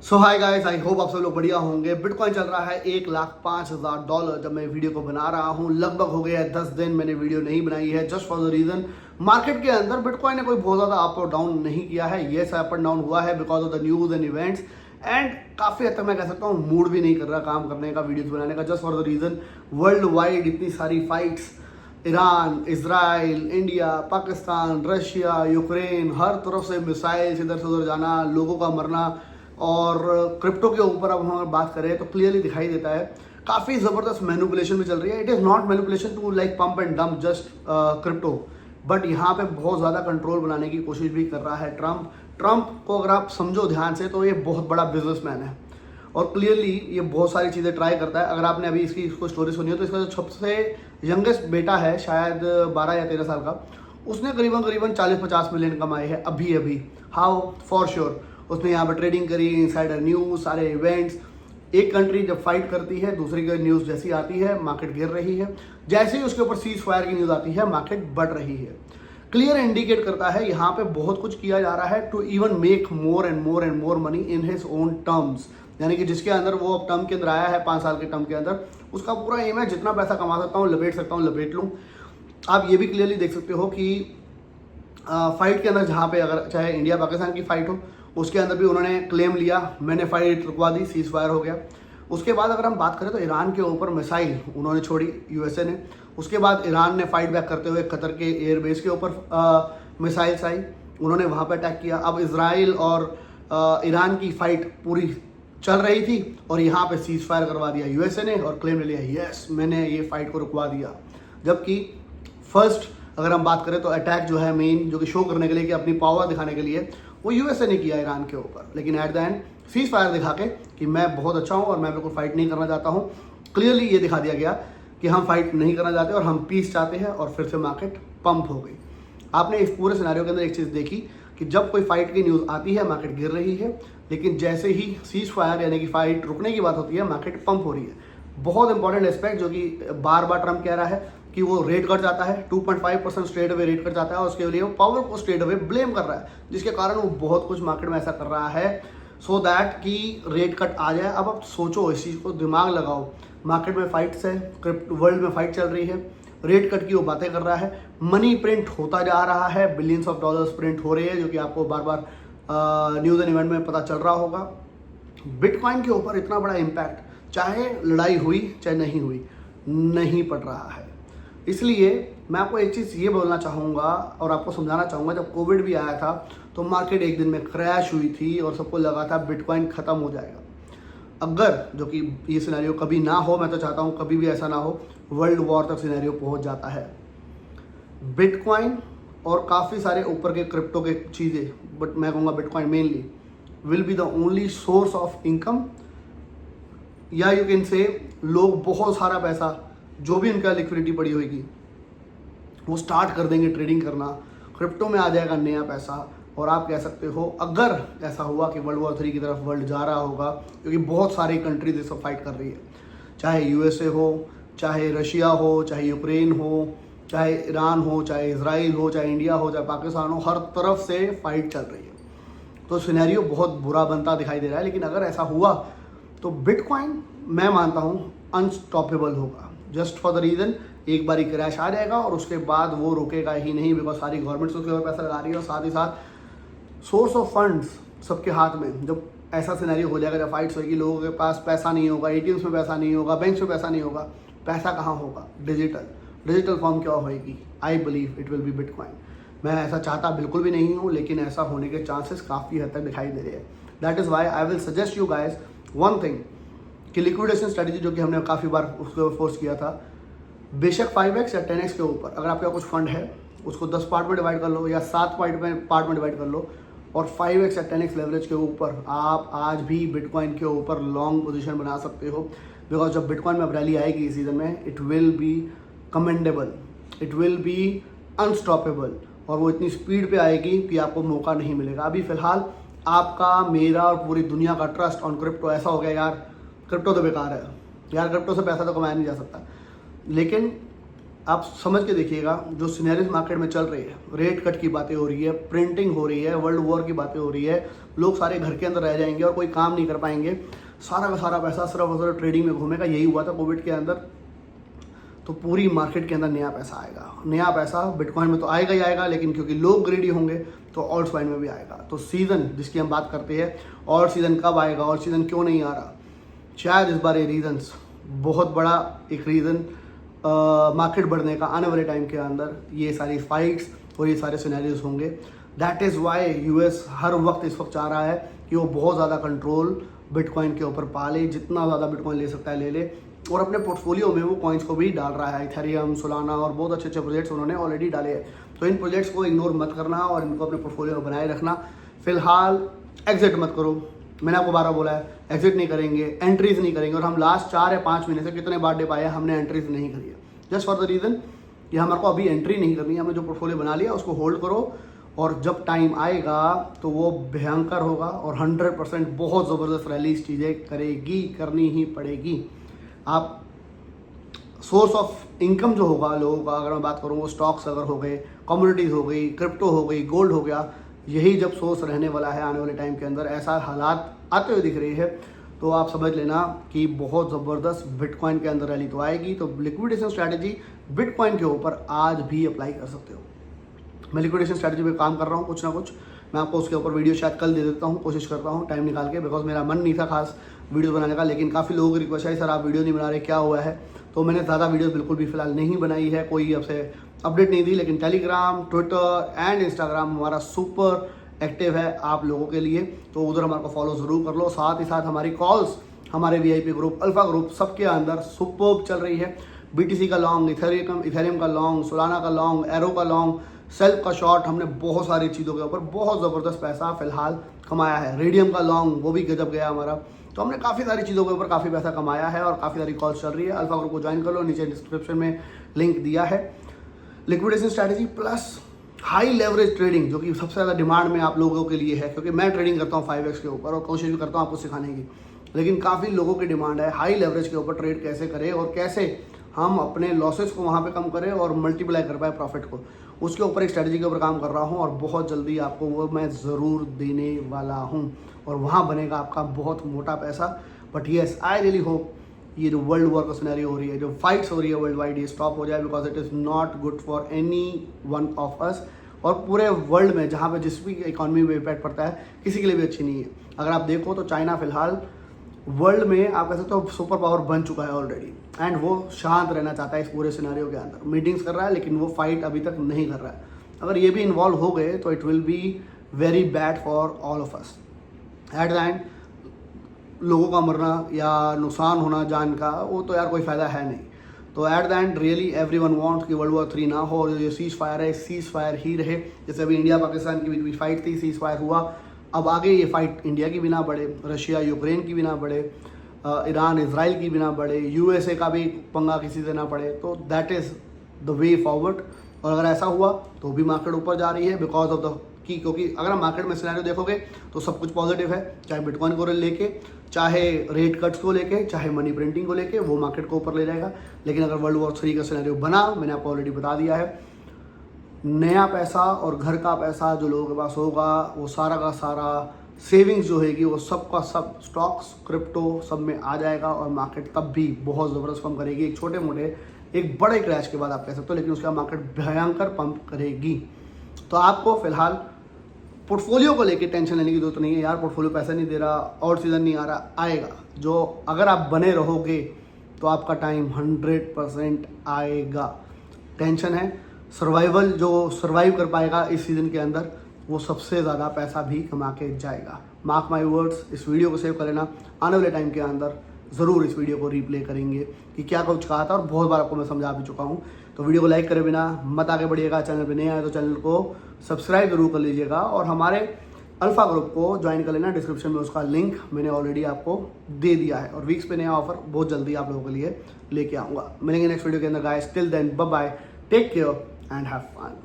So hi guys, I hope आप सब लोग बढ़िया होंगे। बिटकॉइन चल रहा है $1,05,000 जब मैं वीडियो को बना रहा हूँ। लगभग हो गया है 10 दिन मैंने वीडियो नहीं बनाई है, just for the reason market के अंदर बिटकॉइन ने कोई बहुत ज़्यादा अप और डाउन नहीं किया है। येस, अप एंड डाउन हुआ है because of the news and events, and काफ़ी हद तक मैं कह सकता हूँ मूड भी नहीं कर रहा काम करने का, वीडियोज़ बनाने का, just for the reason world wide इतनी सारी fights, Iran, Israel, India, Pakistan, Russia, Ukraine, हर तरफ से मिसाइल्स इधर से उधर जाना, लोगों का मरना। और क्रिप्टो के ऊपर अब हम अगर बात करें तो क्लियरली दिखाई देता है काफ़ी ज़बरदस्त मैनिपुलेशन भी चल रही है। It is not manipulation to like pump and dump just crypto, but यहाँ पे बहुत ज़्यादा कंट्रोल बनाने की कोशिश भी कर रहा है ट्रम्प को अगर आप समझो ध्यान से तो ये बहुत बड़ा बिजनेसमैन है और क्लियरली ये बहुत सारी चीज़ें ट्राई करता है। अगर आपने अभी इसको स्टोरी सुनी हो तो इसका जो सबसे यंगेस्ट बेटा है, शायद 12 या 13 साल का, उसने करीबन 40-50 मिलियन कमाए हैं अभी। हाउ फॉर श्योर, उसने यहाँ पर ट्रेडिंग करी, इनसाइडर न्यूज़, सारे इवेंट्स। एक कंट्री जब फाइट करती है दूसरी की न्यूज़ जैसी आती है मार्केट गिर रही है, जैसे ही उसके ऊपर सीज फायर की न्यूज़ आती है मार्केट बढ़ रही है। क्लियर इंडिकेट करता है यहाँ पे बहुत कुछ किया जा रहा है to even make more and more money in his own terms. यानी कि जिसके अंदर वो अब टर्म के अंदर आया है 5 साल के टर्म के अंदर, उसका पूरा एम है जितना पैसा कमा सकता हूँ लपेट लूँ। आप ये भी क्लियरली देख सकते हो कि फाइट के अंदर जहाँ पे अगर चाहे इंडिया पाकिस्तान की फाइट हो, उसके अंदर भी उन्होंने क्लेम लिया, मैंने फाइट रुकवा दी, सीज फायर हो गया। उसके बाद अगर हम बात करें तो ईरान के ऊपर मिसाइल उन्होंने छोड़ी यूएसए ने। उसके बाद ईरान ने फाइट बैक करते हुए कतर के एयरबेस के ऊपर मिसाइल्स आई, उन्होंने वहाँ पर अटैक किया। अब इसराइल और ईरान की फाइट पूरी चल रही थी और यहाँ पे सीज फायर करवा दिया यूएसए ने और क्लेम ले लिया, यस मैंने ये फाइट को रुकवा दिया। जबकि फर्स्ट अगर हम बात करें तो अटैक जो है मेन, जो कि शो करने के लिए कि अपनी पावर दिखाने के लिए, वो यूएसए ने किया ईरान के ऊपर, लेकिन at the end cease fire दिखा के कि मैं बहुत अच्छा हूँ और मैं बिल्कुल फाइट नहीं करना चाहता हूँ। क्लियरली ये दिखा दिया गया कि हम फाइट नहीं करना चाहते और हम पीस चाहते हैं, और फिर से मार्केट पंप हो गई। आपने इस पूरे सिनेरियो के अंदर एक चीज़ देखी कि जब कोई फाइट की न्यूज़ आती है मार्केट गिर रही है, लेकिन जैसे ही सीज फायर यानी कि फाइट रुकने की बात होती है मार्केट पंप हो रही है। बहुत इंपॉर्टेंट एस्पेक्ट जो कि बार बार ट्रम्प कह रहा है कि वो रेट कट जाता है, 2.5% स्ट्रेट अवे रेट कट जाता है और उसके लिए वो पावर को स्ट्रेट अवे ब्लेम कर रहा है, जिसके कारण वो बहुत कुछ मार्केट में ऐसा कर रहा है सो दैट कि रेट कट आ जाए। अब आप सोचो, इस चीज़ को दिमाग लगाओ, मार्केट में फाइट्स है, क्रिप्टो वर्ल्ड में फाइट चल रही है, रेट कट की वो बातें कर रहा है, मनी प्रिंट होता जा रहा है, बिलियंस ऑफ डॉलर्स प्रिंट हो रहे हैं, जो कि आपको बार बार न्यूज़ एंड इवेंट में पता चल रहा होगा। बिटकॉइन के ऊपर इतना बड़ा इम्पैक्ट, चाहे लड़ाई हुई चाहे नहीं हुई, नहीं पड़ रहा है। इसलिए मैं आपको एक चीज़ ये बोलना चाहूँगा और आपको समझाना चाहूँगा, जब कोविड भी आया था तो मार्केट एक दिन में क्रैश हुई थी और सबको लगा था बिटकॉइन ख़त्म हो जाएगा। अगर जो कि ये सिनेरियो कभी ना हो, मैं तो चाहता हूँ कभी भी ऐसा ना हो, वर्ल्ड वॉर तक सिनेरियो पहुँच जाता है। बिटकॉइन और काफ़ी सारे ऊपर के क्रिप्टो के चीज़ें, बट मैं कहूँगा bitcoin mainly will be the only source of income, या यू कैन से लोग बहुत सारा पैसा जो भी उनका लिक्विडिटी पड़ी होगी वो स्टार्ट कर देंगे ट्रेडिंग करना, क्रिप्टो में आ जाएगा नया पैसा। और आप कह सकते हो अगर ऐसा हुआ कि वर्ल्ड वॉर 3 की तरफ वर्ल्ड जा रहा होगा, क्योंकि बहुत सारी कंट्रीज इस सब फाइट कर रही है, चाहे यूएसए हो, चाहे रशिया हो, चाहे यूक्रेन हो, चाहे ईरान हो, चाहे इसराइल हो, चाहे इंडिया हो, चाहे पाकिस्तान हो, हर तरफ से फाइट चल रही है। तो सिनेरियो बहुत बुरा बनता दिखाई दे रहा है। लेकिन अगर ऐसा हुआ तो बिटकॉइन मैं मानता हूँ अनस्टॉपेबल होगा, जस्ट फॉर द रीज़न एक बारी क्रैश आ जाएगा और उसके बाद वो रुकेगा ही नहीं, बिकॉज सारी गवर्नमेंट्स उसके ऊपर पैसा लगा रही है और साथ ही साथ सोर्स ऑफ फंड्स सबके हाथ में। जब ऐसा सिनेरियो हो जाएगा, जब फाइट्स होगी, लोगों के पास पैसा नहीं होगा, एटीएम्स में पैसा नहीं होगा, बैंक्स में पैसा नहीं होगा, पैसा कहाँ होगा? डिजिटल फॉर्म क्या होएगी? I believe it will be bitcoin. मैं ऐसा चाहता बिल्कुल भी नहीं हूँ, लेकिन ऐसा होने के चांसेस काफ़ी हद तक दिखाई दे रहे हैं। That is why I will suggest you guys one thing, कि लिक्विडेशन स्ट्रेटजी जो कि हमने काफ़ी बार उसको फोर्स किया था, बेशक 5x या 10x के ऊपर अगर आपका कुछ फंड है उसको 10 पार्ट में डिवाइड कर लो या 7 पार्ट में डिवाइड कर लो, और 5x या 10x लेवरेज के ऊपर आप आज भी बिटकॉइन के ऊपर लॉन्ग पोजीशन बना सकते हो। बिकॉज जब बिटकॉइन में अब रैली आएगी इस सीज़न में, it will be commendable, it will be unstoppable, और वो इतनी स्पीड पे आएगी कि आपको मौका नहीं मिलेगा। अभी फ़िलहाल आपका, मेरा और पूरी दुनिया का ट्रस्ट ऑन क्रिप्टो ऐसा हो गया, यार क्रिप्टो तो बेकार है, यार क्रिप्टो से पैसा तो कमाया नहीं जा सकता। लेकिन आप समझ के देखिएगा, जो सिनेरियोस मार्केट में चल रही है, रेट कट की बातें हो रही है, प्रिंटिंग हो रही है, वर्ल्ड वॉर की बातें हो रही है, लोग सारे घर के अंदर रह जाएंगे और कोई काम नहीं कर पाएंगे, सारा का सारा पैसा सिर्फ और सिर्फ ट्रेडिंग में घूमेगा। यही हुआ था कोविड के अंदर। तो पूरी मार्केट के अंदर नया पैसा आएगा, नया पैसा बिटकॉइन में तो आएगा ही आएगा, लेकिन क्योंकि लोग ग्रेडी होंगे तो ऑल्ट कॉइन में भी आएगा। तो सीज़न जिसकी हम बात करते हैं, और सीज़न कब आएगा और सीज़न क्यों नहीं आ रहा, शायद इस बार ये रीजन्स बहुत बड़ा एक रीज़न मार्केट बढ़ने का आने वाले टाइम के अंदर ये सारी फाइट्स और ये सारे सिनेरियोज होंगे। दैट इज़ वाई यूएस हर वक्त इस वक्त चाह रहा है कि वो बहुत ज़्यादा कंट्रोल बिटकॉइन के ऊपर पा ले, जितना ज़्यादा बिटकॉइन ले सकता है ले ले, और अपने पोर्टफोलियो में वो कॉइन्स को भी डाल रहा है। इथेरियम, सोलाना और बहुत अच्छे अच्छे प्रोजेक्ट्स उन्होंने ऑलरेडी डाले हैं। तो इन प्रोजेक्ट्स को इग्नोर मत करना और इनको अपने पोर्टफोलियो में बनाए रखना। फिलहाल एग्जिट मत करो, मैंने आपको 12 बोला है, एग्जिट नहीं करेंगे, एंट्रीज नहीं करेंगे। और हम लास्ट 4 या 5 महीने से कितने बार डे पाए हमने एंट्रीज नहीं करी है, जस्ट फॉर द रीज़न कि हमारे को अभी एंट्री नहीं करनी है। हमने जो पोर्टफोलियो बना लिया उसको होल्ड करो, और जब टाइम आएगा तो वो भयंकर होगा और 100% बहुत ज़बरदस्त रैली चीज़ें करेगी, करनी ही पड़ेगी। आप सोर्स ऑफ इनकम जो होगा लोगों का, अगर मैं बात करूँ, वो स्टॉक्स अगर हो गए, कमोडिटीज़ हो गई, क्रिप्टो हो गई, गोल्ड हो गया, यही जब सोर्स रहने वाला है आने वाले टाइम के अंदर, ऐसा हालात आते हुए दिख रही है, तो आप समझ लेना कि बहुत ज़बरदस्त बिटकॉइन के अंदर रैली तो आएगी। तो लिक्विडेशन स्ट्रैटेजी बिटकॉइन के ऊपर आज भी अप्लाई कर सकते हो। मैं लिक्विडेशन स्ट्रैटेजी पे काम कर रहा हूँ कुछ ना कुछ, मैं आपको उसके ऊपर वीडियो शायद कल दे देता हूँ, कोशिश करता हूँ टाइम निकाल के, बिकॉज मेरा मन नहीं था खास वीडियो बनाने का, लेकिन काफ़ी लोगों की रिक्वेस्ट है सर आप वीडियो नहीं बना रहे, क्या हुआ है। तो मैंने ज़्यादा वीडियो बिल्कुल भी फिलहाल नहीं बनाई है, कोई आपसे अपडेट नहीं दी, लेकिन टेलीग्राम, ट्विटर एंड इंस्टाग्राम हमारा सुपर एक्टिव है आप लोगों के लिए, तो उधर हमारे को फॉलो ज़रूर कर लो। साथ ही साथ हमारी कॉल्स, हमारे VIP ग्रुप, अल्फा ग्रुप, सबके अंदर सुपर्ब चल रही है। BTC का लॉन्ग, इथेरियम का लॉन्ग, सोलाना का लॉन्ग, एरो का लॉन्ग, सेल्फ का शॉर्ट, हमने बहुत सारी चीज़ों के ऊपर बहुत ज़बरदस्त पैसा फिलहाल कमाया है। रेडियम का लॉन्ग, वो भी गजब गया हमारा। तो हमने काफ़ी सारी चीज़ों के ऊपर काफ़ी पैसा कमाया है और काफ़ी सारी कॉल्स चल रही है। अल्फा ग्रुप को ज्वाइन कर लो, नीचे डिस्क्रिप्शन में लिंक दिया है। Liquidation strategy plus high leverage trading, जो कि सबसे ज़्यादा डिमांड में आप लोगों के लिए है, क्योंकि मैं ट्रेडिंग करता हूँ 5x के ऊपर और कोशिश भी करता हूँ आपको सिखाने की, लेकिन काफ़ी लोगों की डिमांड है हाई लेवरेज के ऊपर ट्रेड कैसे करें और कैसे हम अपने लॉसेस को वहाँ पे कम करें और मल्टीप्लाई कर पाए प्रॉफिट को। उसके ऊपर एक स्ट्रैटेजी के ऊपर काम कर रहा हूँ और बहुत जल्दी आपको वो मैं ज़रूर देने वाला हूँ और वहाँ बनेगा आपका बहुत मोटा पैसा। But yes, I really hope ये जो वर्ल्ड वॉर का सिनेरियो हो रही है, जो फाइट्स हो रही है वर्ल्ड वाइड, ये स्टॉप हो जाए, because it is not good for any one of us. और पूरे वर्ल्ड में जहाँ पे जिस भी इकॉनमी में इम्पैक्ट पड़ता है, किसी के लिए भी अच्छी नहीं है। अगर आप देखो तो चाइना फिलहाल वर्ल्ड में आप कह सकते हो सुपर पावर बन चुका है ऑलरेडी, एंड वो शांत रहना चाहता है इस पूरे सिनेरियो के अंदर। मीटिंग्स कर रहा है लेकिन वो फाइट अभी तक नहीं कर रहा है। अगर ये भी इन्वॉल्व हो गए तो it will be very bad for all of us. At the end लोगों का मरना या नुकसान होना जान का, वो तो यार कोई फ़ायदा है नहीं। तो at the end really everyone wants कि वर्ल्ड वॉर 3 ना हो और ये सीज फायर है, सीज फायर ही रहे। जैसे अभी इंडिया पाकिस्तान की भी फाइट थी, सीज फायर हुआ, अब आगे ये फाइट इंडिया की भी ना बढ़े, रशिया यूक्रेन की भी ना बढ़े, ईरान इसराइल की भी ना बढ़े, USA का भी पंगा किसी से ना पड़े। तो that is the way forward. और अगर ऐसा हुआ तो भी मार्केट ऊपर जा रही है बिकॉज ऑफ द की, क्योंकि अगर आप मार्केट में सिनेरियो देखोगे तो सब कुछ पॉजिटिव है, चाहे बिटकॉइन को लेके, चाहे रेट कट्स को लेके, चाहे मनी प्रिंटिंग को लेके, वो मार्केट को ऊपर ले जाएगा। लेकिन अगर वर्ल्ड वॉर 3 का सिनेरियो बना, मैंने आपको ऑलरेडी बता दिया है, नया पैसा और घर का पैसा जो लोगों के पास होगा, वो सारा का सारा सेविंग्स जो हैगी वो सब का सब स्टॉक्स, क्रिप्टो सब में आ जाएगा और मार्केट तब भी बहुत ज़बरदस्त पंप करेगी। एक छोटे मोटे एक बड़े क्रैश के बाद आप कह सकते हो, लेकिन उसके बाद मार्केट भयंकर पंप करेगी। तो आपको फिलहाल पोर्टफोलियो को लेके टेंशन लेने की जरूरत नहीं है। यार पोर्टफोलियो पैसा नहीं दे रहा और सीज़न नहीं आ रहा, आएगा। जो अगर आप बने रहोगे तो आपका टाइम 100% आएगा। टेंशन है सर्वाइवल, जो सर्वाइव कर पाएगा इस सीज़न के अंदर वो सबसे ज़्यादा पैसा भी कमा के जाएगा। मार्क माई वर्ड्स, इस वीडियो को सेव कर लेना, आने वाले टाइम के अंदर ज़रूर इस वीडियो को रिप्ले करेंगे कि क्या कुछ कहा था और बहुत बार आपको मैं समझा भी चुका हूँ। तो वीडियो को लाइक करे बिना मत आगे बढ़िएगा। चैनल पे नए आए तो चैनल को सब्सक्राइब जरूर कर लीजिएगा और हमारे अल्फा ग्रुप को ज्वाइन कर लेना। डिस्क्रिप्शन में उसका लिंक मैंने ऑलरेडी आपको दे दिया है और वीक्स पे नया ऑफर बहुत जल्दी आप लोगों के लिए लेके आऊँगा। मिलेंगे नेक्स्ट वीडियो के अंदर guys. Till then bye bye, take care and have fun.